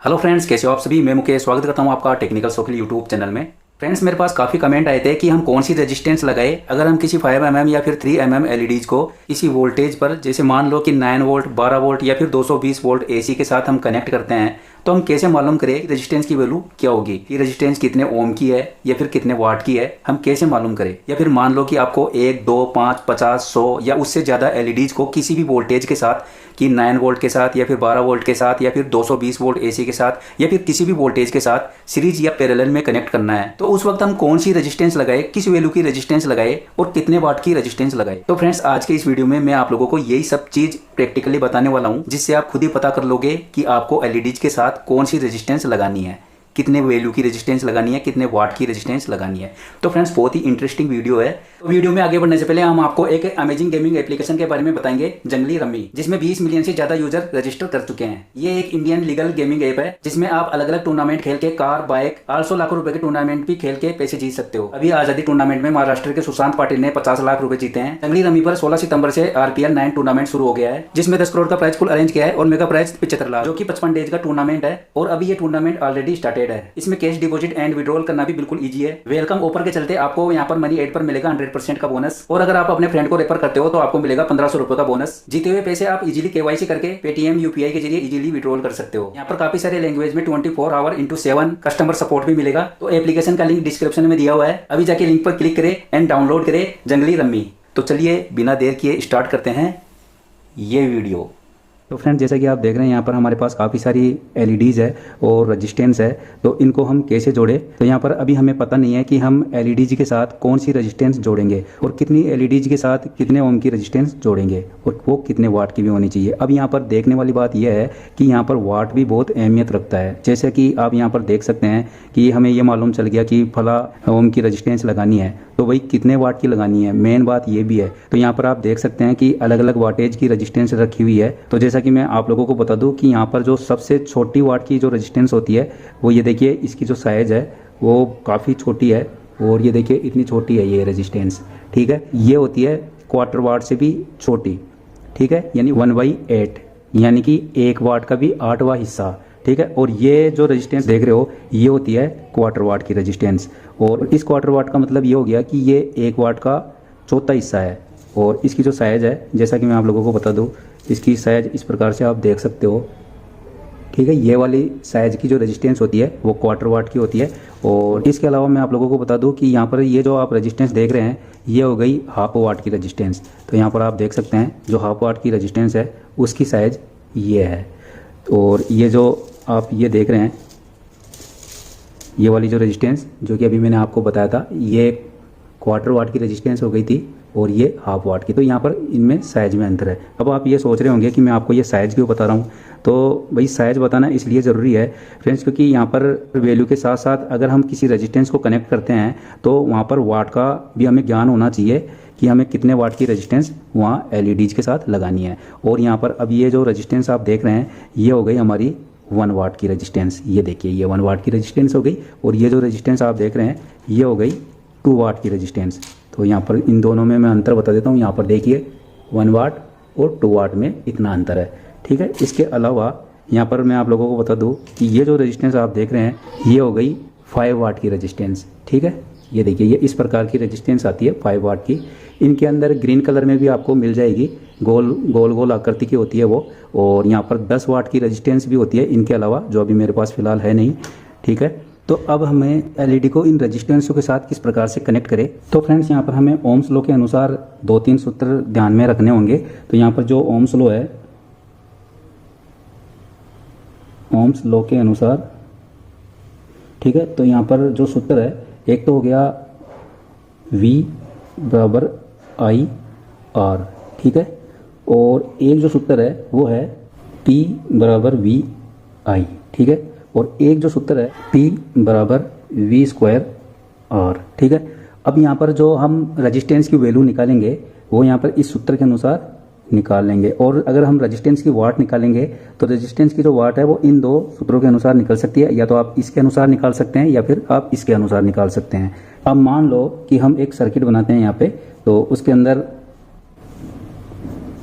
Hello friends, कैसे हो आप सभी। मैं मुकेश स्वागत करता हूं आपका टेक्निकल सर्कल यूट्यूब चैनल में। फ्रेंड्स, मेरे पास काफ़ी कमेंट आए थे कि हम कौन सी रेजिस्टेंस लगाए अगर हम किसी 5 mm या फिर 3 mm एलईडीज को किसी वोल्टेज पर, जैसे मान लो कि 9 वोल्ट, 12 वोल्ट या फिर 220 वोल्ट एसी के साथ हम कनेक्ट करते हैं, तो हम कैसे मालूम करें कि रेजिस्टेंस की वैल्यू क्या होगी, कि रेजिस्टेंस कितने ओम की है या फिर कितने वाट की है, हम कैसे मालूम करें। या फिर मान लो कि आपको 1, 2, 5, 50, 100 या उससे ज़्यादा एलईडीज को किसी भी वोल्टेज के साथ, कि 9 वोल्ट के साथ या फिर 12 वोल्ट के साथ या फिर 220 वोल्ट एसी के साथ या फिर किसी भी वोल्टेज के साथ सीरीज या पैरेलल में कनेक्ट करना है, तो उस वक्त हम कौन सी रेजिस्टेंस लगाए, किस वैल्यू की रेजिस्टेंस लगाए और कितने वाट की रेजिस्टेंस लगाए। तो फ्रेंड्स, आज के इस वीडियो में मैं आप लोगों को यही सब चीज प्रैक्टिकली बताने वाला हूं, जिससे आप खुद ही पता कर लोगे कि आपको एलईडीज के साथ कौन सी रेजिस्टेंस लगानी है, कितने वैल्यू की रेजिस्टेंस लगानी है, कितने वाट की रेजिस्टेंस लगानी है। तो फ्रेंड्स, बहुत ही इंटरेस्टिंग वीडियो है। तो वीडियो में आगे बढ़ने से पहले हम आपको एक अमेजिंग गेमिंग एप्लीकेशन के बारे में बताएंगे, जंगली रम्मी, जिसमें 20 मिलियन से ज्यादा यूजर रजिस्टर कर चुके हैं। ये एक इंडियन लीगल गेमिंग ऐप है, जिसमें आप अलग अलग टूर्नामेंट खेल के, कार, बाइक, 800 लाख रुपए के टूर्नामेंट भी खेल के पैसे जीत सकते हो। अभी आजादी टूर्नामेंट में महाराष्ट्र के सुशांत पाटिल ने 50 लाख रुपए जीते हैं। जंगली रम्मी पर 16 सितंबर से RPL 9 टूर्नामेंट शुरू हो गया है, जिसमें 10 करोड़ का प्राइज पूल अरेंज किया है और मेगा प्राइज 75 लाख, जो कि 55 डेज का टूर्नामेंट है। और अभी ये टूर्नामेंट ऑलरेडी स्टार्टेड है। इसमें कैश डिपॉजिट एंड विड्रॉल करना भी बिल्कुल इजी है। वेलकम ऑफर के चलते आपको यहाँ पर मनी एड पर मिलेगा 100% का बोनस, और अगर आप अपने फ्रेंड को रेफर करते हो तो आपको मिलेगा 1500 रुपए का बोनस। जीते हुए पैसे आप इजीली KYC करके पेटीएम UPI के जरिए इजीली विड्रॉल कर सकते हो। यहाँ पर काफी सारे लैंग्वेज में 24 आवर इंटू 7 कस्टमर सपोर्ट भी मिलेगा। तो एप्लीकेशन का लिंक डिस्क्रिप्शन में दिया हुआ है, अभी जाके लिंक पर क्लिक करें एंड डाउनलोड करें जंगली रम्मी। तो चलिए बिना देर किए स्टार्ट करते हैं ये वीडियो। तो फ्रेंड, जैसा कि आप देख रहे हैं, यहाँ पर हमारे पास काफ़ी सारी एलईडीज है और रजिस्टेंस है। तो इनको हम कैसे जोड़े, तो यहाँ पर अभी हमें पता नहीं है कि हम एलईडीज के साथ कौन सी रजिस्टेंस जोड़ेंगे और कितनी एलईडीज के साथ कितने ओम की रजिस्टेंस जोड़ेंगे और वो कितने वाट की भी होनी चाहिए। अब यहाँ पर देखने वाली बात यह है कि यहाँ पर वाट भी बहुत अहमियत रखता है। जैसे कि आप यहाँ पर देख सकते हैं कि हमें ये मालूम चल गया कि फला ओम की रजिस्टेंस लगानी है, तो वही कितने वाट की लगानी है, मेन बात ये भी है। तो यहाँ पर आप देख सकते हैं कि अलग अलग वाटेज की रजिस्टेंस रखी हुई है। तो जैसा कि मैं आप लोगों को बता दूं कि यहाँ पर जो सबसे छोटी वाट की जो रेजिस्टेंस होती है, वो ये देखिए, इसकी जो साइज है वो काफ़ी छोटी है, और ये देखिए इतनी छोटी है ये रेजिस्टेंस। ठीक है, ये होती है क्वार्टर वाट से भी छोटी। ठीक है, यानी 1/8, यानी कि 1 वाट का भी 8वां हिस्सा। ठीक है, और ये जो रेजिस्टेंस देख रहे हो, ये होती है क्वार्टर वाट की रेजिस्टेंस। और इस क्वार्टर वाट का मतलब ये हो गया कि ये 1 वाट का चौथा हिस्सा है। और इसकी जो साइज है, जैसा कि मैं आप लोगों को बता दूं, इसकी साइज इस प्रकार से आप देख सकते हो। ठीक है, ये वाली साइज की जो रेजिस्टेंस होती है वो क्वार्टर वाट की होती है। और इसके अलावा मैं आप लोगों को बता दूं कि यहाँ पर ये जो आप रेजिस्टेंस देख रहे हैं, ये हो गई हाफ वाट की रेजिस्टेंस। तो यहाँ पर आप देख सकते हैं जो हाफ वाट की रेजिस्टेंस है उसकी साइज ये है। और ये जो आप ये देख रहे हैं, ये वाली जो रेजिस्टेंस जो कि अभी मैंने आपको बताया था, ये क्वार्टर वाट की रेजिस्टेंस हो गई थी और ये हाफ वाट की। तो यहाँ पर इनमें साइज में अंतर है। अब आप ये सोच रहे होंगे कि मैं आपको ये साइज क्यों बता रहा हूँ। तो भाई, साइज बताना इसलिए ज़रूरी है फ्रेंड्स, क्योंकि यहाँ पर वैल्यू के साथ साथ अगर हम किसी रेजिस्टेंस को कनेक्ट करते हैं तो वहाँ पर वाट का भी हमें ज्ञान होना चाहिए कि हमें कितने वाट की रेजिस्टेंस वहाँ एलईडीज के साथ लगानी है। और यहाँ पर अब ये जो रेजिस्टेंस आप देख रहे हैं, ये हो गई हमारी 1 वाट की रेजिस्टेंस। ये देखिए, ये 1 वाट की रेजिस्टेंस हो गई। और ये जो रेजिस्टेंस आप देख रहे हैं, ये हो गई 2 वाट की रेजिस्टेंस। तो यहाँ पर इन दोनों में मैं अंतर बता देता हूँ। यहाँ पर देखिए 1 वाट और 2 वाट में इतना अंतर है। ठीक है, इसके अलावा यहाँ पर मैं आप लोगों को बता दूँ कि ये जो रेजिस्टेंस आप देख रहे हैं, ये हो गई 5 वाट की रेजिस्टेंस। ठीक है, ये देखिए, ये इस प्रकार की रेजिस्टेंस आती है 5 वाट की। इनके अंदर ग्रीन कलर में भी आपको मिल जाएगी, गोल गोल गोल आकृति की होती है वो। और यहाँ पर 10 वाट की रेजिस्टेंस भी होती है इनके अलावा, जो अभी मेरे पास फिलहाल है नहीं। ठीक है, तो अब हमें एलईडी को इन रेजिस्टेंसों के साथ किस प्रकार से कनेक्ट करें। तो फ्रेंड्स, यहाँ पर हमें ओम्स लॉ के अनुसार 2-3 सूत्र ध्यान में रखने होंगे। तो यहाँ पर जो ओम्स लॉ है, ओम्स लॉ के अनुसार, ठीक है, तो यहाँ पर जो सूत्र है, एक तो हो गया V बराबर IR। ठीक है, और एक जो सूत्र है वो है P बराबर VI। ठीक है, और एक जो सूत्र है P बराबर V²R। ठीक है, अब यहाँ पर जो हम रेजिस्टेंस की वैल्यू निकालेंगे वो यहाँ पर इस सूत्र के अनुसार निकाल लेंगे। और अगर हम रेजिस्टेंस की वाट निकालेंगे तो रेजिस्टेंस की जो वाट है वो इन 2 सूत्रों के अनुसार निकल सकती है। या तो आप इसके अनुसार निकाल सकते हैं या फिर आप इसके अनुसार निकाल सकते हैं। अब मान लो कि हम एक सर्किट बनाते हैं यहाँ पे, तो उसके अंदर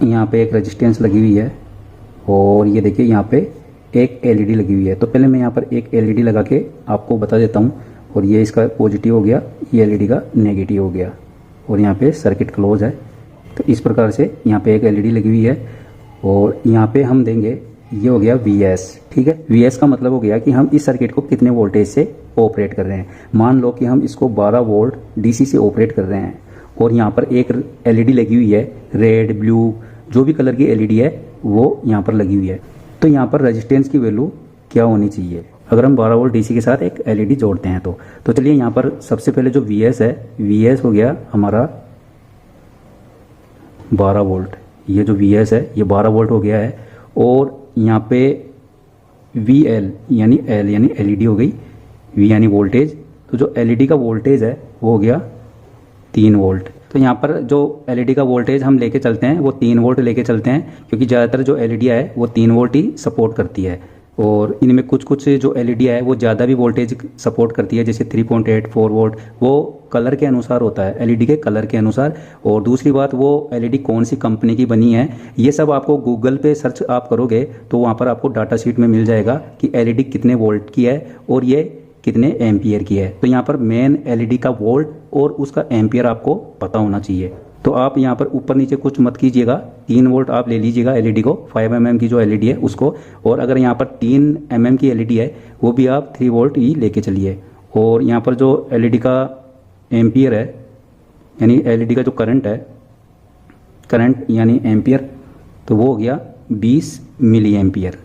यहाँ पे एक रेजिस्टेंस लगी हुई है और ये देखिए यहाँ पे एक एलईडी लगी हुई है। तो पहले मैं यहाँ पर एक एलईडी लगा के आपको बता देता हूँ। और ये इसका पॉजिटिव हो गया, ये एलईडी का नेगेटिव हो गया, और यहाँ पे सर्किट क्लोज है। तो इस प्रकार से यहाँ पे एक एलईडी लगी हुई है, और यहाँ पे हम देंगे, ये हो गया Vs, ठीक है। Vs का मतलब हो गया कि हम इस सर्किट को कितने वोल्टेज से ऑपरेट कर रहे हैं। मान लो कि हम इसको 12 वोल्ट डीसी से ऑपरेट कर रहे हैं, और यहाँ पर एक एलईडी लगी हुई है, रेड, ब्लू, जो भी कलर की एलईडी है वो यहाँ पर लगी हुई है। तो यहाँ पर रेजिस्टेंस की वैल्यू क्या होनी चाहिए अगर हम 12 वोल्ट डीसी के साथ एक एलईडी जोड़ते हैं। तो चलिए यहाँ पर सबसे पहले जो Vs है, Vs हो गया हमारा 12 वोल्ट। ये जो Vs है ये 12 वोल्ट हो गया है। और यहाँ पे VL यानी L यानी एलईडी हो गई, V यानी वोल्टेज। तो जो एलईडी का वोल्टेज है वो हो गया 3 वोल्ट। तो यहाँ पर जो एलईडी का वोल्टेज हम लेके चलते हैं वो 3 वोल्ट लेके चलते हैं, क्योंकि ज़्यादातर जो एलईडी है वो 3 वोल्ट ही सपोर्ट करती है। और इनमें कुछ कुछ जो एलईडी है वो ज़्यादा भी वोल्टेज सपोर्ट करती है, जैसे 3.8, 4 वोल्ट। वो कलर के अनुसार होता है, एलईडी के कलर के अनुसार। और दूसरी बात, वो एलईडी कौन सी कंपनी की बनी है ये सब आपको गूगल पे सर्च आप करोगे तो वहाँ पर आपको डाटा शीट में मिल जाएगा कि एलईडी कितने वोल्ट की है और ये कितने एम्पियर की है। तो यहाँ पर मेन एलईडी का वोल्ट और उसका एम्पियर आपको पता होना चाहिए। तो आप यहाँ पर ऊपर नीचे कुछ मत कीजिएगा, 3 वोल्ट आप ले लीजिएगा एलईडी को, 5 mm की जो एलईडी है उसको। और अगर यहाँ पर 3 mm की एलईडी है वो भी आप 3 वोल्ट ही लेके चलिए। और यहाँ पर जो एलईडी का एम्पियर है यानी एलईडी का जो करंट यानी एम्पियर, तो वो हो गया 20 मिली एम्पियर,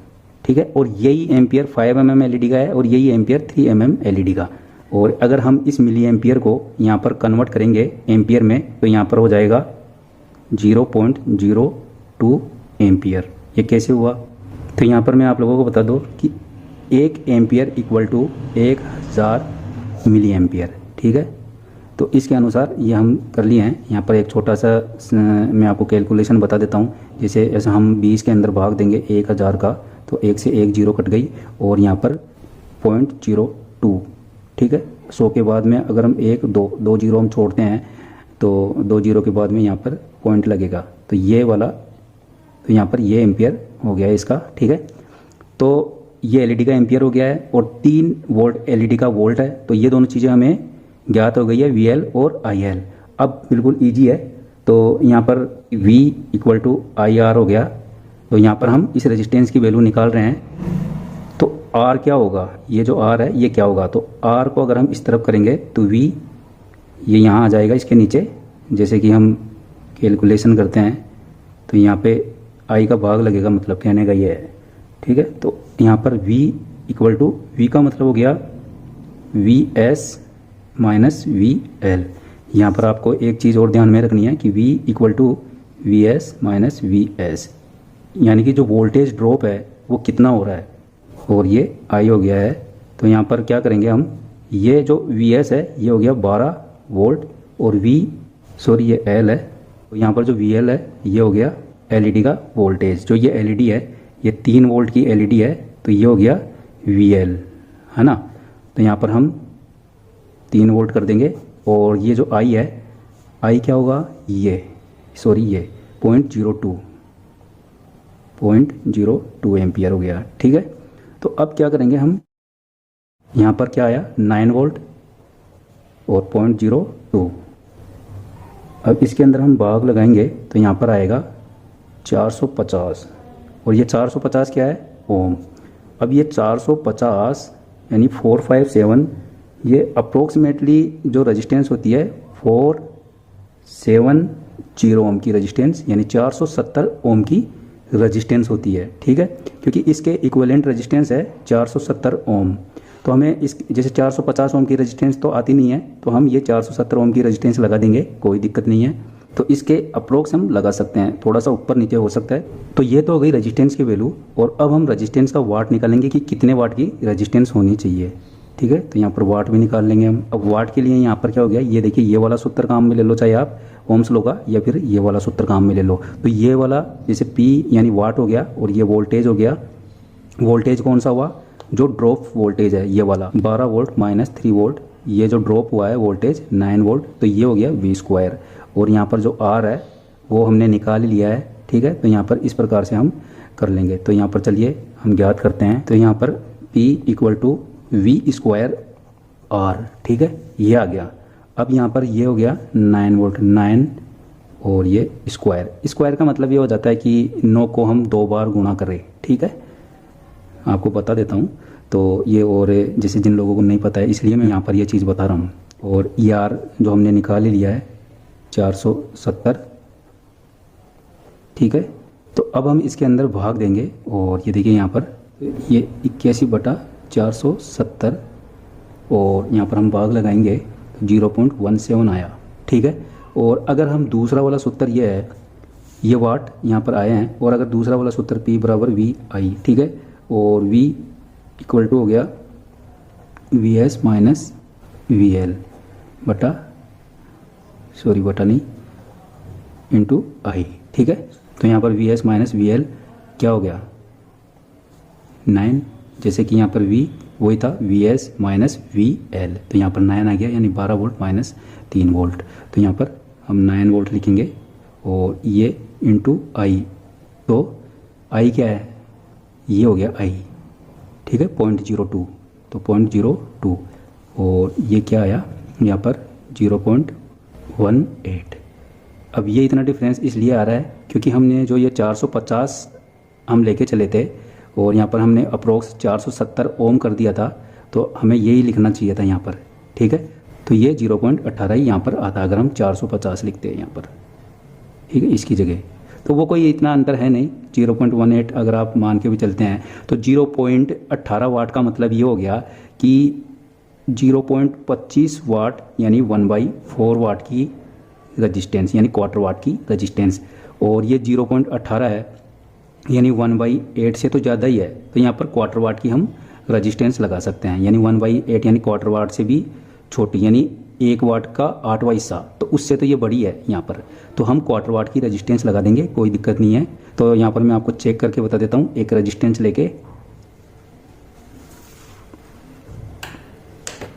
ठीक है। और यही एम्पियर 5 mm एलईडी का है और यही एम्पियर 3 mm एलईडी का। और अगर हम इस मिली एम्पियर को यहाँ पर कन्वर्ट करेंगे एम्पियर में तो यहाँ पर हो जाएगा 0.02 एम्पियर। ये कैसे हुआ? तो यहाँ पर मैं आप लोगों को बता दूँ कि 1 ampere equal to 1000 milliampere, ठीक है। तो इसके अनुसार ये हम कर लिए हैं। यहाँ पर एक छोटा सा मैं आपको कैलकुलेशन बता देता हूँ। जैसे हम 20 के अंदर भाग देंगे 1000 का, तो 1 से 1 जीरो कट गई और यहाँ पर 0.02, ठीक है। 100 के बाद में अगर हम 2 जीरो हम छोड़ते हैं तो 2 जीरो के बाद में यहाँ पर पॉइंट लगेगा, तो ये वाला, तो यहाँ पर ये एम्पियर हो गया है इसका, ठीक है। तो ये एलईडी का एम्पियर हो गया है और 3 वोल्ट एलईडी का वोल्ट है। तो ये दोनों चीज़ें हमें ज्ञात हो गई है, VL और IL। अब बिल्कुल ईजी है। तो यहाँ पर V इक्वल टू IR हो गया। तो यहाँ पर हम इस रेजिस्टेंस की वैल्यू निकाल रहे हैं। तो R क्या होगा, ये जो R है ये क्या होगा? तो R को अगर हम इस तरफ करेंगे तो V ये यहाँ आ जाएगा इसके नीचे। जैसे कि हम कैलकुलेशन करते हैं तो यहाँ पे I का भाग लगेगा, मतलब कहने का ये है, ठीक है। तो यहाँ पर V इक्वल टू, V का मतलब हो गया VS माइनस VL। यहाँ पर आपको एक चीज़ और ध्यान में रखनी है कि V equal to VS minus VS, यानी कि जो वोल्टेज ड्रॉप है वो कितना हो रहा है, और ये I हो गया है। तो यहाँ पर क्या करेंगे हम, ये जो VS है ये हो गया 12 वोल्ट और ये L है। तो यहाँ पर जो VL है ये हो गया एलईडी का वोल्टेज। जो ये एलईडी है ये 3 वोल्ट की एलईडी है, तो ये हो गया VL, है ना। तो यहाँ पर हम 3 वोल्ट कर देंगे। और ये जो I है, I क्या होगा, ये 0.02 एम्पियर हो गया, ठीक है। तो अब क्या करेंगे हम, यहाँ पर क्या आया 9 वोल्ट और 0.02। अब इसके अंदर हम भाग लगाएंगे तो यहाँ पर आएगा 450, और ये 450 क्या है, ओम। अब ये 450 यानी 457, ये अप्रोक्सीमेटली जो रेजिस्टेंस होती है 470 ओम की रेजिस्टेंस, यानी 470 ओम की रेजिस्टेंस होती है, ठीक है। क्योंकि इसके इक्विवेलेंट रेजिस्टेंस है 470 ओम। तो हमें इस जैसे 450 ओम की रेजिस्टेंस तो आती नहीं है, तो हम ये 470 ओम की रेजिस्टेंस लगा देंगे, कोई दिक्कत नहीं है। तो इसके अप्रोक्स हम लगा सकते हैं, थोड़ा सा ऊपर नीचे हो सकता है। तो ये तो हो गई रेजिस्टेंस की वैल्यू। और अब हम रेजिस्टेंस का वाट निकालेंगे कि कितने वाट की रेजिस्टेंस होनी चाहिए, ठीक है। तो यहाँ पर वाट भी निकाल लेंगे हम। अब वाट के लिए यहाँ पर क्या हो गया, ये देखिए ये वाला सूत्र काम में ले लो, चाहे आप ओम्स लो का, या फिर ये वाला सूत्र काम में ले लो। तो ये वाला जैसे P यानी वाट हो गया और ये वोल्टेज हो गया। वोल्टेज कौन सा हुआ, जो ड्रॉप वोल्टेज है ये वाला 12 वोल्ट माइनस 3 वोल्ट, ये जो ड्रॉप हुआ है वोल्टेज 9 वोल्ट, तो ये हो गया V²। और यहाँ पर जो R है वो हमने निकाल लिया है, ठीक है। तो यहाँ पर इस प्रकार से हम कर लेंगे। तो यहाँ पर चलिए हम ज्ञात करते हैं तो यहाँ पर P equal to V square R, ठीक है, ये आ गया। अब यहाँ पर ये हो गया 9 वोल्ट, 9 और ये स्क्वायर। स्क्वायर का मतलब ये हो जाता है कि 9 को हम 2 बार गुणा करें, ठीक है, आपको बता देता हूँ। तो ये, और जैसे जिन लोगों को नहीं पता है इसलिए मैं यहाँ पर ये चीज़ बता रहा हूँ। और ई आर जो हमने निकाल ही लिया है 470, ठीक है। तो अब हम इसके अंदर भाग देंगे और ये देखिए यहाँ पर ये 81/470 और यहाँ पर हम भाग लगाएंगे तो 0.17 आया, ठीक है। और अगर हम दूसरा वाला सूत्र ये है, ये वाट यहाँ पर आए हैं, और अगर दूसरा वाला सूत्र P बराबर वी आई, ठीक है, और V इक्वल टू हो गया VS माइनस VL बटा नहीं इंटू आई, ठीक है। तो यहाँ पर VS माइनस VL क्या हो गया 9, जैसे कि यहाँ पर V वही था VS माइनस VL, तो यहाँ पर 9 आ गया, यानी 12 वोल्ट माइनस 3 वोल्ट। तो यहाँ पर हम 9 वोल्ट लिखेंगे और ये इंटू आई, तो आई क्या है, ये हो गया आई, ठीक है, 0.02, तो 0.02 और ये क्या आया यहाँ पर 0.18। अब ये इतना डिफरेंस इसलिए आ रहा है क्योंकि हमने जो ये 450 हम लेके चले थे और यहाँ पर हमने अप्रोक्स 470 ओम कर दिया था, तो हमें यही लिखना चाहिए था यहाँ पर, ठीक है। तो ये 0.18 ही यहाँ पर आता अगर हम 450 लिखते हैं यहाँ पर, ठीक है, इसकी जगह। तो वो कोई इतना अंतर है नहीं, 0.18 अगर आप मान के भी चलते हैं तो 0.18 वाट का मतलब ये हो गया कि 0.25 वाट यानी 1/4 वाट की रजिस्टेंस, यानी क्वार्टर वाट की रजिस्टेंस, और ये 0.18 है यानी 1/8 से तो ज़्यादा ही है, तो यहाँ पर क्वार्टर वाट की हम रजिस्टेंस लगा सकते हैं, यानी 1/8 यानी क्वार्टर वाट से भी छोटी, यानी 1 वाट का 8वां हिस्सा, तो उससे तो ये बड़ी है यहाँ पर, तो हम क्वार्टर वाट की रजिस्टेंस लगा देंगे, कोई दिक्कत नहीं है। तो यहाँ पर मैं आपको चेक करके बता देता हूँ एक रजिस्टेंस लेके।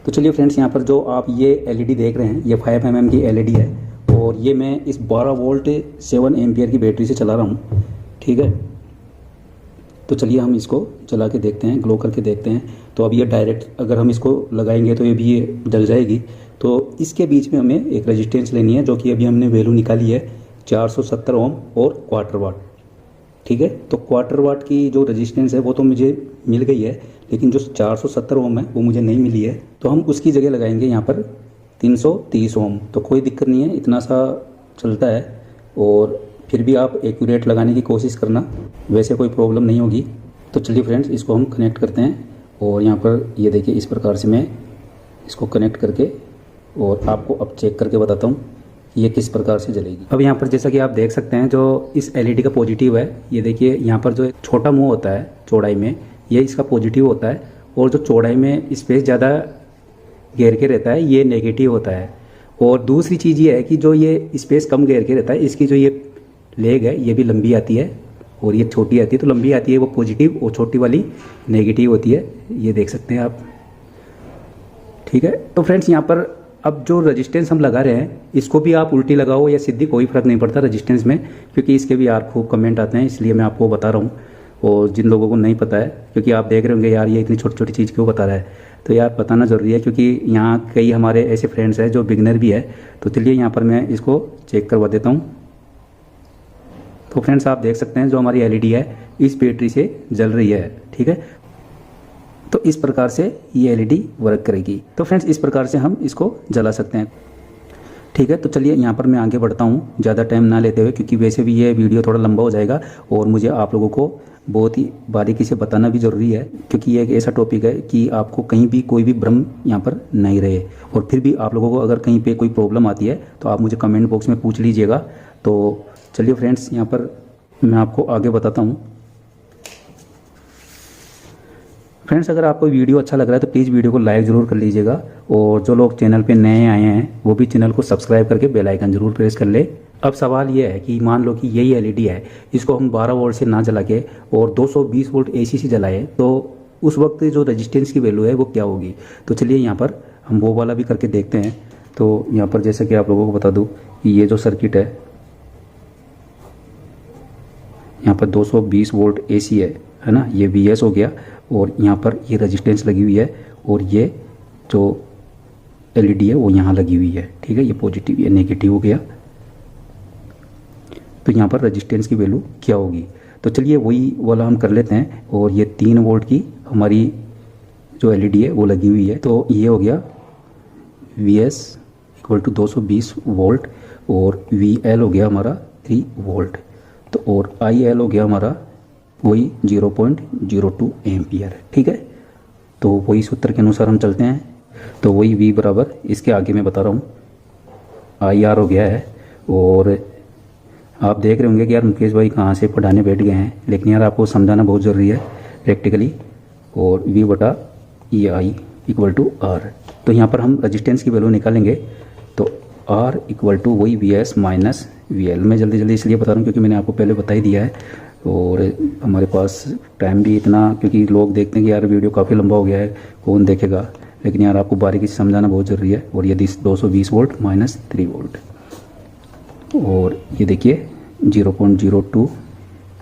तो चलिए फ्रेंड्स, यहाँ पर जो आप ये एलईडी देख रहे हैं ये 5 mm की एलईडी है और ये मैं इस 12 वोल्ट 7 एम्पियर की बैटरी से चला रहा हूँ, ठीक है। तो चलिए हम इसको चला के देखते हैं, ग्लो करके देखते हैं। तो अब ये डायरेक्ट अगर हम इसको लगाएंगे तो ये भी जल जाएगी। तो इसके बीच में हमें एक रेजिस्टेंस लेनी है जो कि अभी हमने वैल्यू निकाली है 470 ओम और क्वार्टर वाट, ठीक है। तो क्वार्टर वाट की जो रेजिस्टेंस है वो तो मुझे मिल गई है, लेकिन जो 470 ओम है वो मुझे नहीं मिली है, तो हम उसकी जगह लगाएंगे यहाँ पर 330 ओम। तो कोई दिक्कत नहीं है, इतना सा चलता है, और फिर भी आप एक्यूरेट लगाने की कोशिश करना, वैसे कोई प्रॉब्लम नहीं होगी। तो चलिए फ्रेंड्स, इसको हम कनेक्ट करते हैं और यहाँ पर ये देखिए इस प्रकार से मैं इसको कनेक्ट करके और आपको अब चेक करके बताता हूँ ये किस प्रकार से जलेगी। अब यहाँ पर जैसा कि आप देख सकते हैं, जो इस एलईडी का पॉजिटिव है, ये देखिए यहाँ पर जो छोटा मुंह होता है चौड़ाई में, ये इसका पॉजिटिव होता है, और जो चौड़ाई में स्पेस ज़्यादा घेर के रहता है ये नेगेटिव होता है। और दूसरी चीज़ ये है कि जो ये स्पेस कम घेर के रहता है, इसकी जो ये लेग है ये भी लंबी आती है और ये छोटी आती है, तो लंबी आती है वो पॉजिटिव और छोटी वाली नेगेटिव होती है, ये देख सकते हैं आप, ठीक है। तो फ्रेंड्स, यहाँ पर अब जो रेजिस्टेंस हम लगा रहे हैं इसको भी आप उल्टी लगाओ या सीधी, कोई फ़र्क नहीं पड़ता रेजिस्टेंस में, क्योंकि इसके भी यार खूब कमेंट आते हैं, इसलिए मैं आपको बता रहा हूँ। और जिन लोगों को नहीं पता है, क्योंकि आप देख रहे होंगे यार ये इतनी छोटी छोटी चीज़ क्यों बता रहा है, तो यार बताना ज़रूरी है, क्योंकि यहाँ कई हमारे ऐसे फ्रेंड्स हैं जो बिगनर भी है। तो चलिए यहाँ पर मैं इसको चेक करवा देता हूँ। तो फ्रेंड्स, आप देख सकते हैं जो हमारी एलईडी है इस बैटरी से जल रही है, ठीक है। तो इस प्रकार से ये एलईडी वर्क करेगी। तो फ्रेंड्स, इस प्रकार से हम इसको जला सकते हैं, ठीक है। तो चलिए यहाँ पर मैं आगे बढ़ता हूँ ज़्यादा टाइम ना लेते हुए, क्योंकि वैसे भी ये वीडियो थोड़ा लंबा हो जाएगा और मुझे आप लोगों को बहुत ही बारीकी से बताना भी ज़रूरी है, क्योंकि ये एक ऐसा टॉपिक है कि आपको कहीं भी कोई भी भ्रम यहाँ पर नहीं रहे। और फिर भी आप लोगों को अगर कहीं पे कोई प्रॉब्लम आती है तो आप मुझे कमेंट बॉक्स में पूछ लीजिएगा। तो चलिए फ्रेंड्स, यहाँ पर मैं आपको आगे बताता हूँ। फ्रेंड्स, अगर आपको वीडियो अच्छा लग रहा है तो प्लीज़ वीडियो को लाइक ज़रूर कर लीजिएगा, और जो लोग चैनल पे नए आए हैं वो भी चैनल को सब्सक्राइब करके बेल आइकन ज़रूर प्रेस कर ले। अब सवाल ये है कि मान लो कि यही एलईडी है, इसको हम 12 वोल्ट से ना जला के और 220 वोल्ट एसी से जलाए, तो उस वक्त जो रेजिस्टेंस की वैल्यू है वो क्या होगी। तो चलिए यहाँ पर हम वो वाला भी करके देखते हैं। तो यहाँ पर जैसे कि आप लोगों को बता दूँ कि ये जो सर्किट है यहाँ पर 220 वोल्ट एसी है, है ना, ये VS हो गया और यहाँ पर ये रेजिस्टेंस लगी हुई है और ये जो LED है वो यहाँ लगी हुई है, ठीक है, ये पॉजिटिव ये नेगेटिव हो गया। तो यहाँ पर रेजिस्टेंस की वैल्यू क्या होगी, तो चलिए वही वाला हम कर लेते हैं। और ये 3 वोल्ट की हमारी जो LED है वो लगी हुई है, तो ये हो गया VS इक्वल टू 220 वोल्ट और VL हो गया हमारा 3 वोल्ट, तो और IL हो गया हमारा वही 0.02 एम्पियर, ठीक है। तो वही सूत्र के अनुसार हम चलते हैं, तो वही V बराबर इसके आगे मैं बता रहा हूँ IR हो गया है। और आप देख रहे होंगे कि यार मुकेश भाई कहाँ से पढ़ाने बैठ गए हैं, लेकिन यार आपको समझाना बहुत ज़रूरी है प्रैक्टिकली। और V बटा EI इक्वल टू R, तो यहाँ पर हम रजिस्टेंस की वैल्यू निकालेंगे, तो R इक्वल टू वही VS माइनस VL। मैं जल्दी जल्दी इसलिए बता रहा हूँ क्योंकि मैंने आपको पहले बता ही दिया है और हमारे पास टाइम भी इतना, क्योंकि लोग देखते हैं कि यार वीडियो काफ़ी लंबा हो गया है, कौन देखेगा, लेकिन यार आपको बारीकी से समझाना बहुत ज़रूरी है। और ये 220 वोल्ट माइनस 3 वोल्ट और ये देखिए 0.02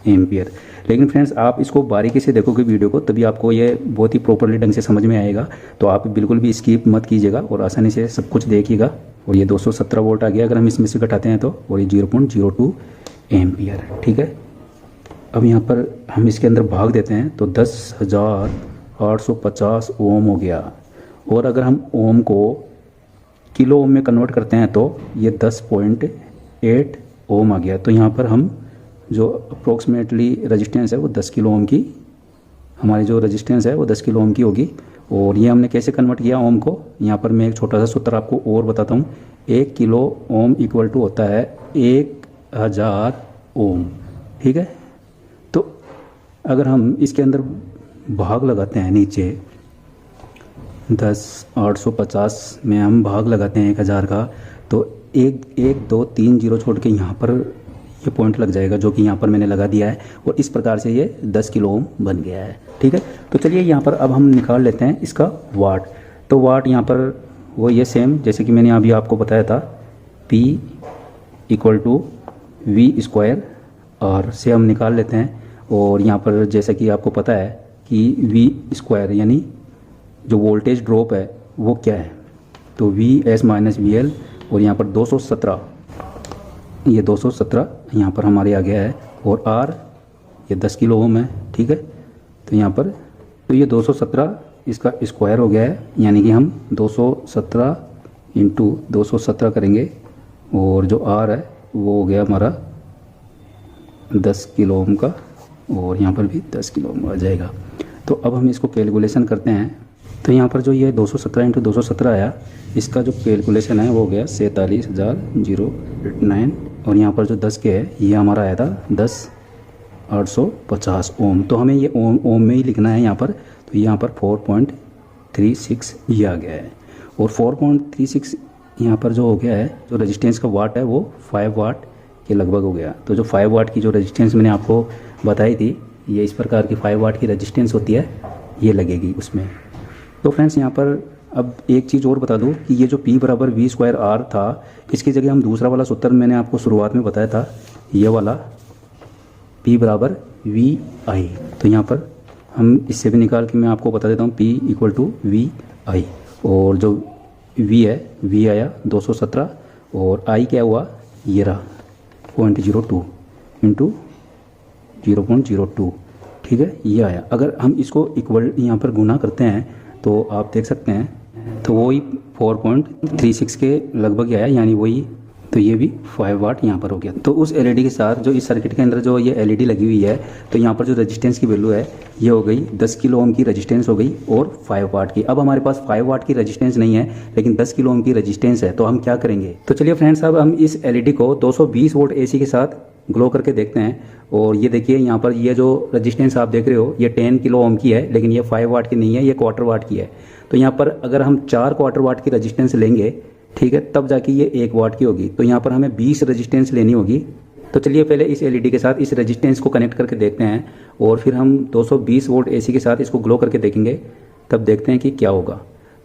एम्पियर। लेकिन फ्रेंड्स आप इसको बारीकी से देखोगे वीडियो को, तभी आपको ये बहुत ही प्रॉपरली ढंग से समझ में आएगा। तो आप बिल्कुल भी स्किप मत कीजिएगा और आसानी से सब कुछ देखिएगा। और ये 217 वोल्ट आ गया अगर हम इसमें से घटाते हैं तो, और ये 0.02 एम्पियर, ठीक है। अब यहाँ पर हम इसके अंदर भाग देते हैं तो 10,850 ओम हो गया। और अगर हम ओम को किलो ओम में कन्वर्ट करते हैं तो ये 10.8 ओम आ गया। तो यहाँ पर हम जो अप्रोक्सीमेटली रेजिस्टेंस है वो 10 किलो ओम की, हमारी जो रेजिस्टेंस है वो 10 किलो ओम की होगी। और ये हमने कैसे कन्वर्ट किया ओम को, यहाँ पर मैं एक छोटा सा सूत्र आपको और बताता हूँ। 1 किलो ओम इक्वल टू होता है 1000 ओम, ठीक है। तो अगर हम इसके अंदर भाग लगाते हैं नीचे 10,850 में हम भाग लगाते हैं 1000 का, तो 1 2 3 0 छोड़ के यहाँ पर ये पॉइंट लग जाएगा जो कि यहाँ पर मैंने लगा दिया है। और इस प्रकार से ये 10 किलो ओम बन गया है, ठीक है। तो चलिए यहाँ पर अब हम निकाल लेते हैं इसका वाट। तो वाट यहाँ पर वो ये सेम जैसे कि मैंने अभी आपको बताया था, P equal to V² R से हम निकाल लेते हैं। और यहाँ पर जैसा कि आपको पता है कि V² यानी जो वोल्टेज ड्रॉप है वो क्या है, तो VS माइनस VL। और यहाँ पर 217, ये 217 यहाँ पर हमारे आ गया है। और R ये 10 किलो ओम है, ठीक है। तो यहाँ पर तो ये 217 इसका स्क्वायर हो गया है, यानी कि हम 217 इंटू 217 करेंगे और जो R है वो हो गया हमारा 10 किलो ओम का, और यहाँ पर भी 10 किलो ओम आ जाएगा। तो अब हम इसको कैलकुलेशन करते हैं। तो यहाँ पर जो ये 217 इंटू 217 आया, इसका जो कैलकुलेशन है वो हो गया 47,009। और यहाँ पर जो 10 के है ये हमारा आया था 10,850 ओम। तो हमें ये ओम में ही लिखना है यहाँ पर। तो यहाँ पर 4.36 ये आ गया है। और 4.36 यहाँ पर जो हो गया है, जो रेजिस्टेंस का वाट है वो 5 वाट के लगभग हो गया। तो जो 5 वाट की जो रेजिस्टेंस मैंने आपको बताई थी, ये इस प्रकार की 5 वाट की रेजिस्टेंस होती है, ये लगेगी उसमें। तो फ्रेंड्स यहाँ पर अब एक चीज़ और बता दूं कि ये जो P बराबर V² R था, इसकी जगह हम दूसरा वाला सूत्र मैंने आपको शुरुआत में बताया था, ये वाला P बराबर VI। तो यहाँ पर हम इससे भी निकाल के मैं आपको बता देता हूँ, P इक्वल टू VI। और जो V है, V आया 217 और I क्या हुआ, ये रहा 0.02 इंटू 0.02, ठीक है, ये आया। अगर हम इसको इक्वल यहाँ पर गुना करते हैं तो आप देख सकते हैं, तो वही 4.36 के लगभग आया, यानी वही। तो ये भी 5 वाट यहाँ पर हो गया। तो उस एलईडी के साथ जो इस सर्किट के अंदर जो ये एलईडी लगी हुई है, तो यहाँ पर जो रेजिस्टेंस की वैल्यू है ये हो गई 10 किलो ओम की रेजिस्टेंस हो गई और 5 वाट की। अब हमारे पास 5 वाट की रेजिस्टेंस नहीं है, लेकिन 10 किलो ओम की रेजिस्टेंस है, तो हम क्या करेंगे। तो चलिए फ्रेंड्स, अब हम इस एलईडी को 220 वोल्ट AC के साथ ग्लो करके देखते हैं। और ये देखिए यहाँ पर ये जो रेजिस्टेंस आप देख रहे हो ये 10 किलो ओम की है, लेकिन ये 5 वाट की नहीं है, ये क्वार्टर वाट की है। तो यहाँ पर अगर हम 4 क्वार्टर वाट की रेजिस्टेंस लेंगे, ठीक है, तब जाके ये 1 वाट की होगी। तो यहाँ पर हमें 20 रेजिस्टेंस लेनी होगी। तो चलिए पहले इस एलईडी के साथ इस रेजिस्टेंस को कनेक्ट करके देखते हैं और फिर हम 220 वोल्ट AC के साथ इसको ग्लो करके देखेंगे, तब देखते हैं कि क्या होगा।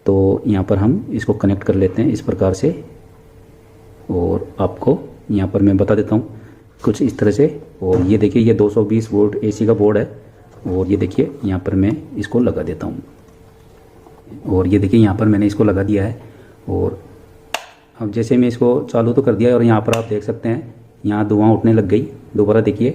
तो यहाँ पर हम इसको कनेक्ट कर लेते हैं इस प्रकार से, और आपको यहाँ पर मैं बता देता हूँ कुछ इस तरह से। और ये देखिए ये 220 वोल्ट AC का बोर्ड है और ये देखिए यहाँ पर मैं इसको लगा देता हूँ, और ये देखिए यहाँ पर मैंने इसको लगा दिया है। और अब जैसे मैं इसको चालू तो कर दिया है, और यहाँ पर आप देख सकते हैं यहाँ धुआं उठने लग गई दोबारा, देखिए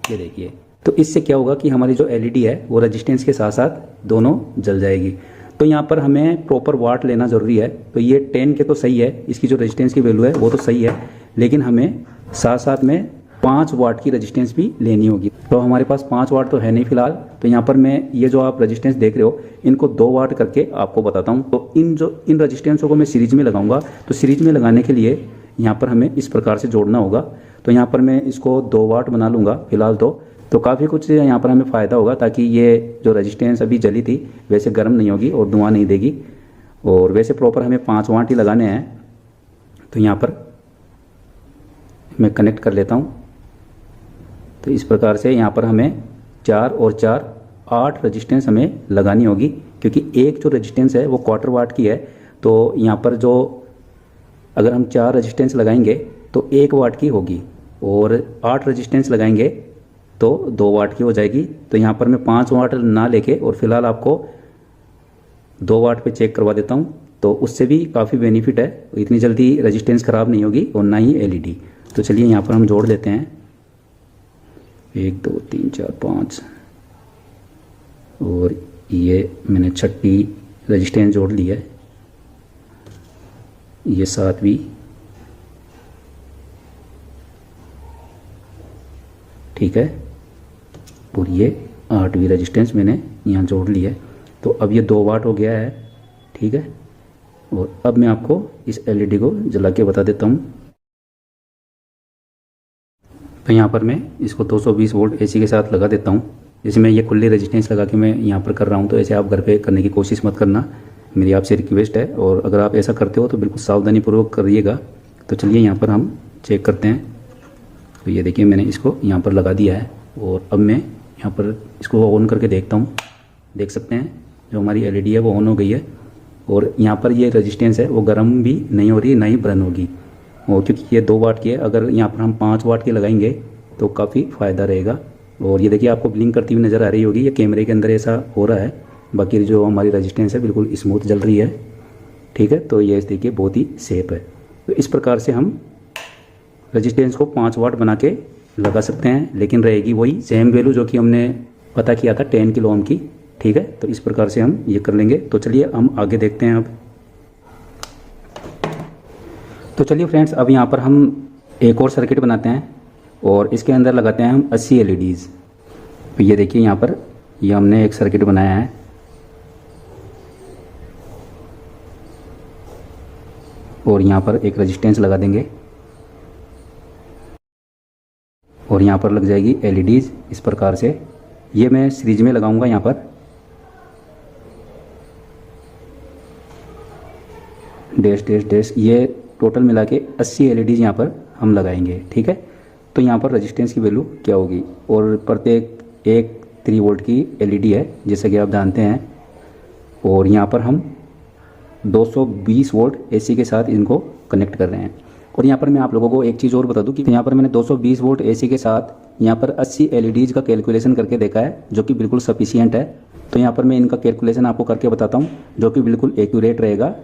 ये देखिए। तो इससे क्या होगा कि हमारी जो एलईडी है वो रेजिस्टेंस के साथ साथ दोनों जल जाएगी। तो यहाँ पर हमें प्रॉपर वाट लेना ज़रूरी है। तो ये 10 के तो सही है, इसकी जो रेजिस्टेंस की वैल्यू है वो तो सही है, लेकिन हमें साथ साथ में 5 वाट की रेजिस्टेंस भी लेनी होगी। तो हमारे पास 5 वाट तो है नहीं फिलहाल। तो यहाँ पर मैं ये जो आप रेजिस्टेंस देख रहे हो इनको 2 वाट करके आपको बताता हूँ। तो इन रेजिस्टेंसों को मैं सीरीज में लगाऊंगा। तो सीरीज में लगाने के लिए यहाँ पर हमें इस प्रकार से जोड़ना होगा। तो यहाँ पर मैं इसको 2 वाट बना लूँगा फिलहाल। तो काफ़ी कुछ यहाँ पर हमें फ़ायदा होगा, ताकि ये जो रेजिस्टेंस अभी जली थी वैसे गर्म नहीं होगी और धुआं नहीं देगी। और वैसे प्रॉपर हमें 5 वाट ही लगाने हैं। तो यहाँ पर मैं कनेक्ट कर लेता हूँ। तो इस प्रकार से यहाँ पर हमें 4 और 4 8 रेजिस्टेंस हमें लगानी होगी, क्योंकि एक जो रेजिस्टेंस है वो क्वार्टर वाट की है। तो यहाँ पर जो अगर हम 4 रेजिस्टेंस लगाएंगे तो 1 वाट की होगी, और 8 रेजिस्टेंस लगाएंगे तो 2 वाट की हो जाएगी। तो यहाँ पर मैं 5 वाट ना लेके और फिलहाल आपको 2 वाट पे चेक करवा देता हूँ। तो उससे भी काफ़ी बेनिफिट है, इतनी जल्दी रेजिस्टेंस ख़राब नहीं होगी और ना ही एलईडी। तो चलिए यहाँ पर हम जोड़ लेते हैं 1 2 3 4 5, और ये मैंने 6ठी रेजिस्टेंस जोड़ ली है, ये 7वीं, ठीक है, और ये 8वीं रेजिस्टेंस मैंने यहाँ जोड़ ली है। तो अब ये 2 वाट हो गया है, ठीक है। और अब मैं आपको इस एलईडी को जला के बता देता हूँ। तो यहाँ पर मैं इसको 220 वोल्ट एसी के साथ लगा देता हूँ। जैसे मैं ये खुली रेजिस्टेंस लगा के मैं यहाँ पर कर रहा हूँ, तो ऐसे आप घर पे करने की कोशिश मत करना, मेरी आपसे रिक्वेस्ट है। और अगर आप ऐसा करते हो तो बिल्कुल सावधानीपूर्वक करिएगा। तो चलिए यहाँ पर हम चेक करते हैं। तो ये देखिए मैंने इसको यहाँ पर लगा दिया है, और अब मैं यहाँ पर इसको ऑन करके देखता हूँ। देख सकते हैं जो हमारी एलईडी है वो ऑन हो गई है, और यहाँ पर ये रेजिस्टेंस है वो गर्म भी नहीं हो रही, ना ही बर्न होगी। और क्योंकि ये 2 वाट की है, अगर यहाँ पर हम 5 वाट की लगाएंगे तो काफ़ी फ़ायदा रहेगा। और ये देखिए आपको ब्लिंक करती हुई नज़र आ रही होगी, ये कैमरे के अंदर ऐसा हो रहा है। बाकी जो हमारी रेजिस्टेंस है बिल्कुल स्मूथ जल रही है, ठीक है। तो ये देखिए बहुत ही सेफ है। तो इस प्रकार से हम रेजिस्टेंस को 5 वाट बना के लगा सकते हैं, लेकिन रहेगी वही सेम वैल्यू जो कि हमने पता किया था 10 किलो ओम की, ठीक है। तो इस प्रकार से हम ये कर लेंगे। तो चलिए हम आगे देखते हैं अब। तो चलिए फ्रेंड्स, अब यहाँ पर हम एक और सर्किट बनाते हैं, और इसके अंदर लगाते हैं हम 80 एलईडीज़। तो ये देखिए यहाँ पर ये हमने एक सर्किट बनाया है, और यहाँ पर एक रेजिस्टेंस लगा देंगे, और यहाँ पर लग जाएगी एलईडीज़ इस प्रकार से। ये मैं सीरीज में लगाऊंगा यहाँ पर, डैश डैश डैश, ये टोटल मिला के 80 एलईडीज़ यहाँ पर हम लगाएंगे, ठीक है। तो यहाँ पर रेजिस्टेंस की वैल्यू क्या होगी, और प्रत्येक एक 3 वोल्ट की एलईडी है जैसा कि आप जानते हैं। और यहाँ पर हम 220 वोल्ट एसी के साथ इनको कनेक्ट कर रहे हैं। और यहाँ पर मैं आप लोगों को एक चीज़ और बता दूं कि यहाँ पर मैंने 220 वोल्ट एसी के साथ यहाँ पर 80 एलईडीज़ का कैलकुलेशन करके देखा है, जो कि बिल्कुल सफिशियंट है। तो यहाँ पर मैं इनका कैलकुलेशन आपको करके बताता हूँ, जो कि बिल्कुल एक्यूरेट रहेगा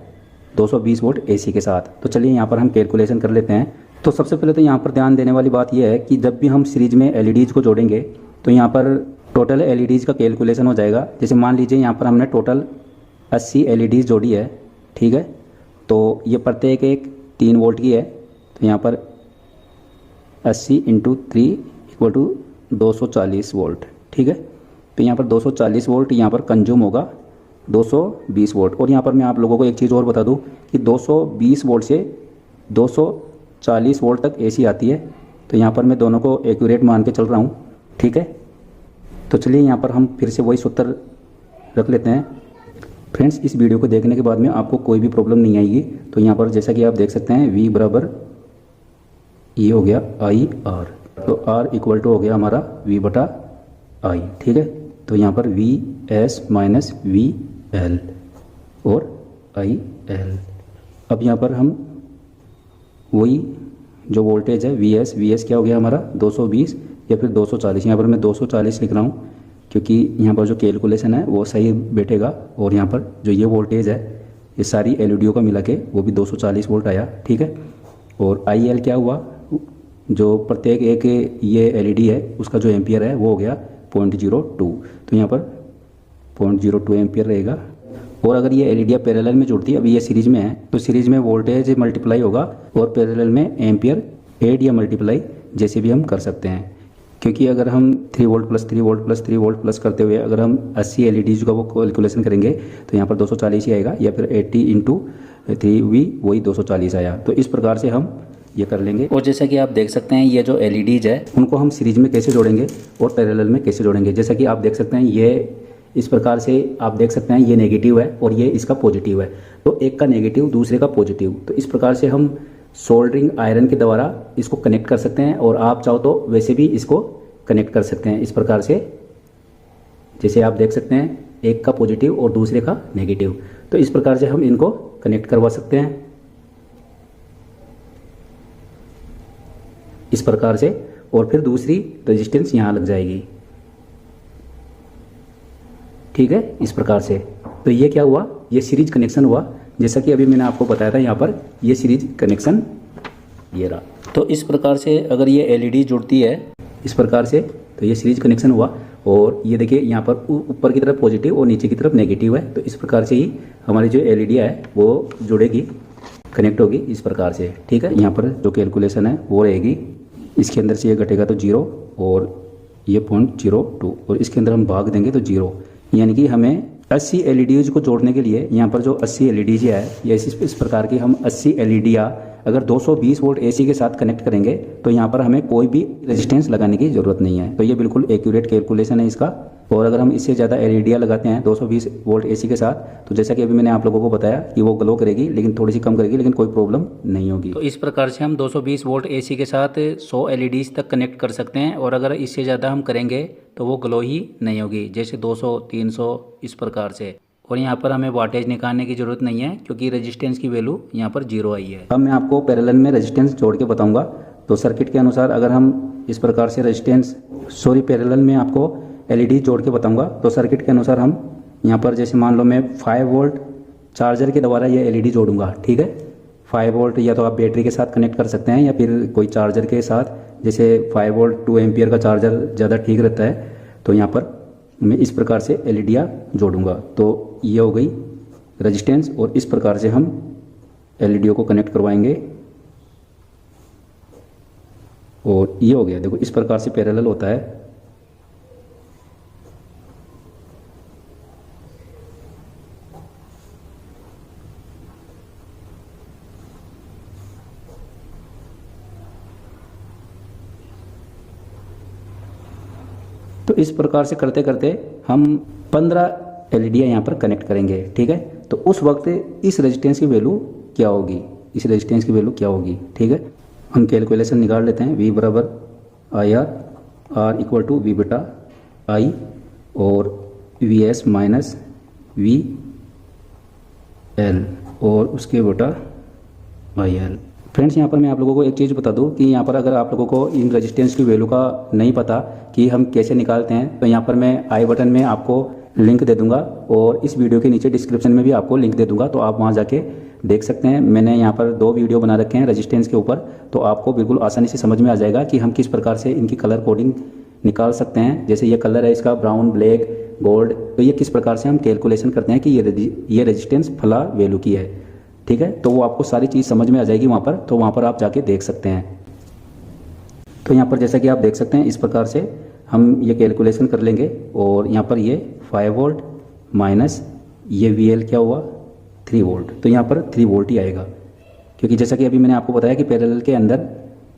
220 वोल्ट एसी के साथ। तो चलिए यहाँ पर हम कैलकुलेशन कर लेते हैं। तो सबसे पहले तो यहाँ पर ध्यान देने वाली बात यह है कि जब भी हम सीरीज में एलईडीज़ को जोड़ेंगे तो यहाँ पर टोटल एलईडीज़ का कैलकुलेशन हो जाएगा। जैसे मान लीजिए यहाँ पर हमने टोटल 80 एलईडीज़ जोड़ी है, ठीक है। तो ये प्रत्येक एक 3 वोल्ट की है। तो यहाँ पर 80 × 3 = 240 वोल्ट, ठीक है। तो यहाँ पर 240 वोल्ट यहाँ पर कंज्यूम होगा 220 वोल्ट। और यहाँ पर मैं आप लोगों को एक चीज़ और बता दूँ कि 220 वोल्ट से 240 वोल्ट तक एसी आती है। तो यहाँ पर मैं दोनों को एक्यूरेट मान के चल रहा हूँ, ठीक है। तो चलिए यहाँ पर हम फिर से वही सूत्र रख लेते हैं। फ्रेंड्स, इस वीडियो को देखने के बाद में आपको कोई भी प्रॉब्लम नहीं आएगी। तो यहाँ पर जैसा कि आप देख सकते हैं V बराबर ये हो गया IR, तो R इक्वल टू हो गया हमारा V/I, ठीक है। तो यहाँ पर VS माइनस VL और IL। अब यहाँ पर हम वही जो वोल्टेज है VS क्या हो गया हमारा 220 या फिर 240, यहाँ पर मैं 240 लिख रहा हूँ, क्योंकि यहाँ पर जो कैलकुलेशन है वो सही बैठेगा। और यहाँ पर जो ये वोल्टेज है ये सारी एलईडीओं का मिला के वो भी 240 वोल्ट आया, ठीक है। और IL क्या हुआ, जो प्रत्येक एक ये एलईडी है उसका जो एम्पियर है वो हो गया 0.02, तो यहाँ पर 0.02 एम्पियर रहेगा। और अगर ये एलईडी पैरेलल में जुड़ती है, अभी ये सीरीज में है, तो सीरीज में वोल्टेज मल्टीप्लाई होगा और पैरेलल में एम्पियर ऐड या मल्टीप्लाई जैसे भी हम कर सकते हैं। क्योंकि अगर हम 3 volt plus 3 volt plus 3 volt plus करते हुए अगर हम 80 एलईडीज का वो कैलकुलेशन करेंगे तो यहाँ पर 240 ही आएगा, या फिर 80 इंटू 3V वही 240 आया। तो इस प्रकार से हम ये कर लेंगे। और जैसा कि आप देख सकते हैं ये जो एलईडीज है उनको हम सीरीज में कैसे जोड़ेंगे और पैरेलल में कैसे जोड़ेंगे। जैसा कि आप देख सकते हैं ये इस प्रकार से आप देख सकते हैं ये नेगेटिव है और ये इसका पॉजिटिव है, तो एक का नेगेटिव दूसरे का पॉजिटिव। तो इस प्रकार से हम सोल्डरिंग आयरन के द्वारा इसको कनेक्ट कर सकते हैं, और आप चाहो तो वैसे भी इसको कनेक्ट कर सकते हैं इस प्रकार से। जैसे आप देख सकते हैं एक का पॉजिटिव और दूसरे का नेगेटिव, तो इस प्रकार से हम इनको कनेक्ट करवा सकते हैं इस प्रकार से। और फिर दूसरी रेजिस्टेंस यहाँ लग जाएगी, ठीक है, इस प्रकार से। तो ये क्या हुआ, ये सीरीज कनेक्शन हुआ। जैसा कि अभी मैंने आपको बताया था, यहाँ पर ये सीरीज कनेक्शन ये रहा। तो इस प्रकार से अगर ये एलईडी जुड़ती है इस प्रकार से तो ये सीरीज कनेक्शन हुआ। और ये देखिए यहाँ पर ऊपर की तरफ पॉजिटिव और नीचे की तरफ नेगेटिव है, तो इस प्रकार से ही हमारी जो एलईडी है वो जुड़ेगी, कनेक्ट होगी इस प्रकार से, ठीक है। यहाँ पर जो कैलकुलेशन है वो रहेगी, इसके अंदर से ये घटेगा तो 0 और ये 0.02, और इसके अंदर हम भाग देंगे तो 0, यानी कि हमें 80 एलईडीज को जोड़ने के लिए यहाँ पर जो 80 एलईडीज है ये इस प्रकार की हम 80 एलईडियाँ अगर 220 वोल्ट एसी के साथ कनेक्ट करेंगे तो यहाँ पर हमें कोई भी रेजिस्टेंस लगाने की ज़रूरत नहीं है। तो ये बिल्कुल एक्यूरेट कैलकुलेशन है इसका। और अगर हम इससे ज़्यादा एलईडियाँ लगाते हैं 220 वोल्ट एसी के साथ, तो जैसा कि अभी मैंने आप लोगों को बताया कि वो ग्लो करेगी, लेकिन थोड़ी सी कम करेगी, लेकिन कोई प्रॉब्लम नहीं होगी। तो इस प्रकार से हम 220 वोल्ट एसी के साथ 100 एलईडीज तक कनेक्ट कर सकते हैं। और अगर इससे ज़्यादा हम करेंगे तो वो ग्लो ही नहीं होगी, जैसे 200 300 इस प्रकार से। और यहाँ पर हमें वाटेज निकालने की ज़रूरत नहीं है क्योंकि रेजिस्टेंस की वैल्यू यहाँ पर 0 आई है। अब मैं आपको पैरेलल में रेजिस्टेंस जोड़ के बताऊँगा। तो सर्किट के अनुसार अगर हम इस प्रकार से पैरेलल में आपको एलईडी जोड़ के बताऊंगा। तो सर्किट के अनुसार हम यहाँ पर जैसे मान लो मैं 5 वोल्ट चार्जर के द्वारा ये एलईडी जोड़ूंगा, ठीक है। 5 वोल्ट या तो आप बैटरी के साथ कनेक्ट कर सकते हैं या फिर कोई चार्जर के साथ, जैसे 5 वोल्ट 2 एम्पियर का चार्जर ज़्यादा ठीक रहता है। तो यहाँ पर मैं इस प्रकार से एलईडियाँ जोड़ूंगा। तो ये हो गई रेजिस्टेंस, और इस प्रकार से हम एलईडियों को कनेक्ट करवाएंगे। और ये हो गया, देखो इस प्रकार से पैरेलल होता है। तो इस प्रकार से करते करते हम 15 एलईडियाँ यहाँ पर कनेक्ट करेंगे, ठीक है। तो उस वक्त इस रेजिस्टेंस की वैल्यू क्या होगी, इस रेजिस्टेंस की वैल्यू क्या होगी, ठीक है। हम कैलकुलेशन निकाल लेते हैं। V बराबर IR, R equal to V बटा I और VS माइनस VL और उसके बटा IL। फ्रेंड्स, यहाँ पर मैं आप लोगों को एक चीज़ बता दूँ कि यहाँ पर अगर आप लोगों को इन रेजिस्टेंस की वैल्यू का नहीं पता कि हम कैसे निकालते हैं, तो यहाँ पर मैं आई बटन में आपको लिंक दे दूंगा और इस वीडियो के नीचे डिस्क्रिप्शन में भी आपको लिंक दे दूंगा, तो आप वहाँ जाके देख सकते हैं। मैंने यहाँ पर 2 वीडियो बना रखे हैं रेजिस्टेंस के ऊपर, तो आपको बिल्कुल आसानी से समझ में आ जाएगा कि हम किस प्रकार से इनकी कलर कोडिंग निकाल सकते हैं। जैसे ये कलर है इसका ब्राउन, ब्लैक, गोल्ड, तो ये किस प्रकार से हम कैलकुलेशन करते हैं कि ये रेजिस्टेंस फला वैल्यू की है, ठीक है। तो वो आपको सारी चीज़ समझ में आ जाएगी वहाँ पर, तो वहाँ पर आप जाके देख सकते हैं। तो यहाँ पर जैसा कि आप देख सकते हैं इस प्रकार से हम ये कैलकुलेशन कर लेंगे। और यहाँ पर ये 5 वोल्ट माइनस ये VL क्या हुआ 3 वोल्ट, तो यहाँ पर 3 वोल्ट ही आएगा, क्योंकि जैसा कि अभी मैंने आपको बताया कि पैरेलल के अंदर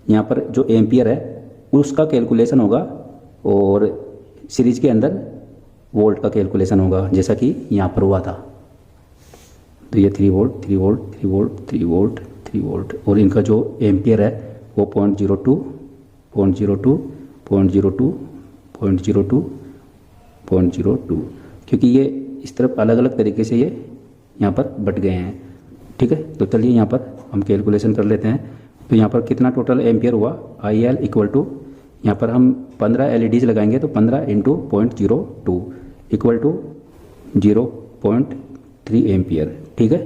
यहाँ पर जो एम्पियर है उसका कैलकुलेशन होगा और सीरीज के अंदर वोल्ट का कैलकुलेशन होगा, जैसा कि यहाँ पर हुआ था। तो ये 3 volt 3 volt 3 volt 3 volt 3 volt, और इनका जो एम्पियर है वो 0.02 0.02 0.02 0.02 0.02, क्योंकि ये इस तरफ अलग अलग तरीके से ये यहाँ पर बट गए हैं, ठीक है। तो चलिए यहाँ पर हम कैलकुलेशन कर लेते हैं। तो यहाँ पर कितना टोटल एम्पियर हुआ, IL इक्वल टू यहाँ पर हम 15 LEDs लगाएंगे तो 15 इंटू 0.02 इक्वल टू 0.3 एम्पियर। ठीक है,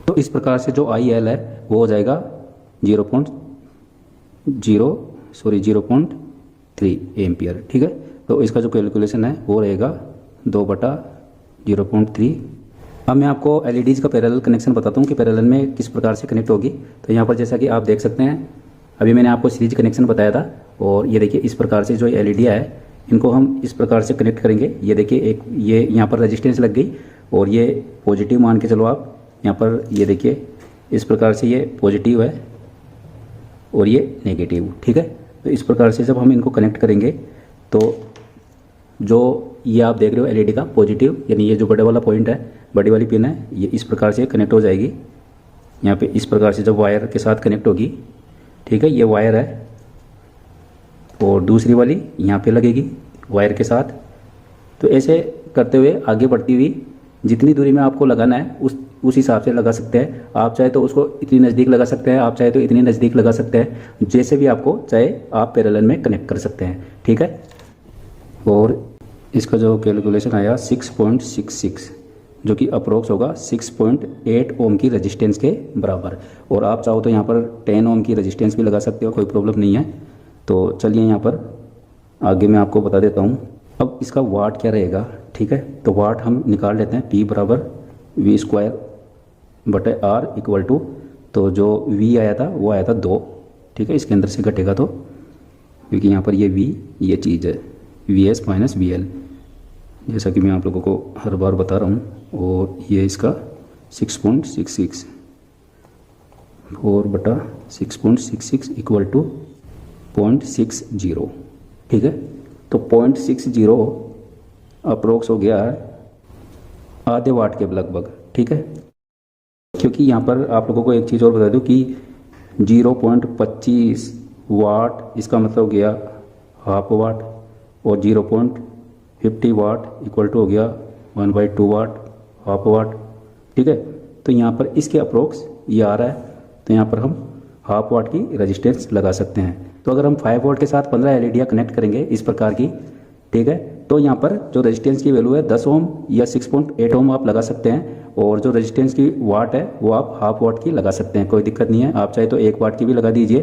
तो इस प्रकार से जो IL है वो हो जाएगा 0.3 एम्पियर। ठीक है, तो इसका जो कैलकुलेशन है वो रहेगा 2/0.3। अब मैं आपको LEDs का पैरेलल कनेक्शन बताता हूँ कि पैरेलल में किस प्रकार से कनेक्ट होगी। तो यहाँ पर जैसा कि आप देख सकते हैं, अभी मैंने आपको सीरीज कनेक्शन बताया था, और ये देखिए इस प्रकार से जो LED है इनको हम इस प्रकार से कनेक्ट करेंगे। ये देखिए एक ये यहाँ पर रेजिस्टेंस लग गई, और ये पॉजिटिव मान के चलो आप यहाँ पर, ये देखिए इस प्रकार से ये पॉजिटिव है और ये नेगेटिव। ठीक है, तो इस प्रकार से जब हम इनको कनेक्ट करेंगे तो जो ये आप देख रहे हो LED का पॉजिटिव, यानी ये जो बड़े वाला पॉइंट है, बड़ी वाली पिन है, ये इस प्रकार से कनेक्ट हो जाएगी। यहाँ पे इस प्रकार से जब वायर के साथ कनेक्ट होगी, ठीक है, ये वायर है, और दूसरी वाली यहाँ पे लगेगी वायर के साथ। तो ऐसे करते हुए आगे बढ़ती हुई जितनी दूरी में आपको लगाना है उस हिसाब से लगा सकते हैं। आप चाहे तो उसको इतनी नज़दीक लगा सकते हैं, आप चाहे तो इतनी नज़दीक लगा सकते हैं, जैसे भी आपको चाहे आप पैरेलल में कनेक्ट कर सकते हैं। ठीक है, और इसका जो कैलकुलेशन आया 6.66, जो कि अप्रोक्स होगा 6.8 ओम की रेजिस्टेंस के बराबर। और आप चाहो तो यहाँ पर 10 ओम की रेजिस्टेंस भी लगा सकते हो, कोई प्रॉब्लम नहीं है। तो चलिए यहाँ पर आगे मैं आपको बता देता हूँ। अब इसका वाट क्या रहेगा, ठीक है, तो वाट हम निकाल लेते हैं। P बराबर V²/R इक्वल टू, तो जो V आया था वो आया था 2। ठीक है, इसके अंदर से घटेगा तो, क्योंकि यहाँ पर ये V ये चीज़ है, VS - VL, जैसा कि मैं आप लोगों को हर बार बता रहा हूँ। और ये इसका 6.66, 4/6.66 इक्वल टू 0.60। ठीक है, तो 0.60 अप्रोक्स हो गया है आधे वाट के लगभग। ठीक है, क्योंकि यहाँ पर आप लोगों को एक चीज़ और बता दूँ कि 0.25 वाट इसका मतलब हो गया हाफ वाट, और 0.50 वाट इक्वल टू हो गया 1/2 वाट, हाफ वाट। ठीक है, तो यहाँ पर इसके अप्रोक्स ये आ रहा है, तो यहाँ पर हम हाफ वाट की रेजिस्टेंस लगा सकते हैं। तो अगर हम 5 वोल्ट के साथ 15 LEDs कनेक्ट करेंगे इस प्रकार की, ठीक है, तो यहाँ पर जो रेजिस्टेंस की वैल्यू है 10 ओम या 6.8 ओम आप लगा सकते हैं, और जो रेजिस्टेंस की वाट है वो आप हाफ वाट की लगा सकते हैं, कोई दिक्कत नहीं है। आप चाहे तो 1 वाट की भी लगा दीजिए,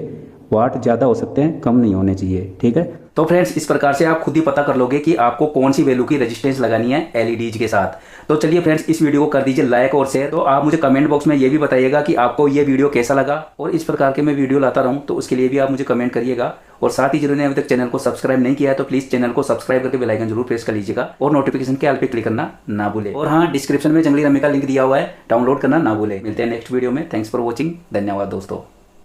वाट ज़्यादा हो सकते हैं, कम नहीं होने चाहिए। ठीक है, तो फ्रेंड्स इस प्रकार से आप खुद ही पता कर लोगे कि आपको कौन सी वैल्यू की रेजिस्टेंस लगानी है LEDs के साथ। तो चलिए फ्रेंड्स, इस वीडियो को कर दीजिए लाइक और शेयर। तो आप मुझे कमेंट बॉक्स में ये भी बताइएगा कि आपको ये वीडियो कैसा लगा, और इस प्रकार के मैं वीडियो लाता रहूं तो उसके लिए भी आप मुझे कमेंट करिएगा। और साथ ही जिन्होंने अभी तक चैनल को सब्सक्राइब नहीं किया है तो प्लीज चैनल को सब्सक्राइब करके बेल आइकन जरूर प्रेस कर लीजिएगा, और नोटिफिकेशन के ऑल पे क्लिक करना ना भूले। और हाँ, डिस्क्रिप्शन में जंगली रमी का लिंक दिया हुआ है, डाउनलोड करना ना भूले। मिलते हैं नेक्स्ट वीडियो में। थैंक्स फॉर वॉचिंग, धन्यवाद दोस्तों।